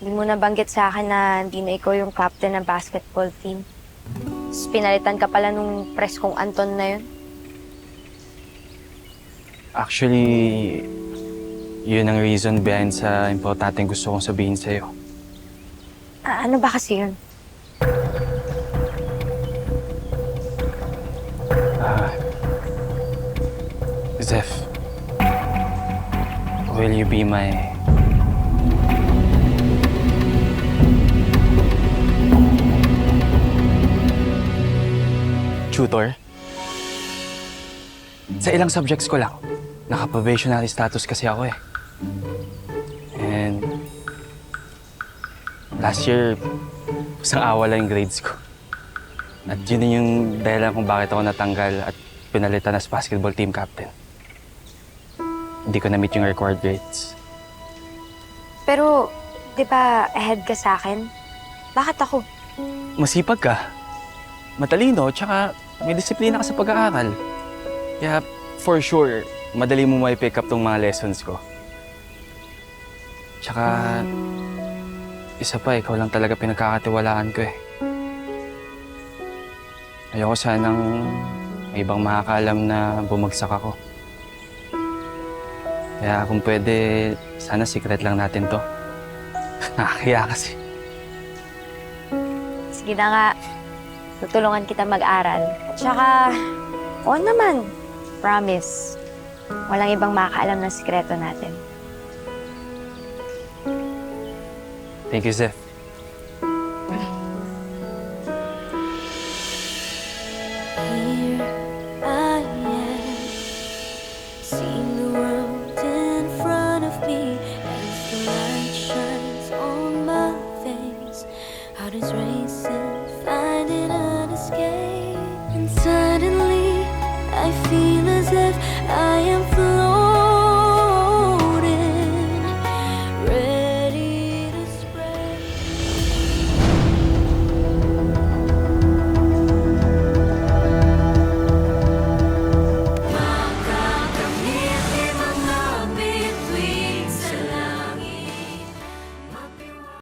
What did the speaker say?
Hindi mo nabanggit sa akin na hindi na ikaw yung captain ng basketball team. Tapos pinalitan ka pala nung preskong Anton na yun. Actually, yun ang reason behind sa importanteng gusto kong sabihin sa'yo. Ano ba kasi yun? Ah, Zeph, will you be my... tutor? Sa ilang subjects ko lang. Naka-probationary status kasi ako eh. And... last year, isang awa lang yung grades ko. At yun din yung dahilan kung bakit ako natanggal at pinalitan as basketball team captain. Hindi ko na-meet yung required grades. Pero, di ba ahead ka sa akin? Bakit ako? Masipag ka, matalino, tsaka may disiplina ka sa pag-aaral. Kaya, for sure, madali mo may pick up tong mga lessons ko. Tsaka, isa pa, ikaw lang talaga pinagkakatiwalaan ko eh. Ayoko sanang may ibang makakaalam na bumagsak ako. Kaya kung pwede, sana secret lang natin to. Nakakaya kasi. Sige na nga. Tutulungan kita mag-aral. Tsaka, oo naman. Promise. Walang ibang makakaalam ng sikreto natin. Thank you, Zeph. Here I am, seeing the world in front of me as the light shines on my face. Heart is racing, finding an escape, and suddenly I feel as if I am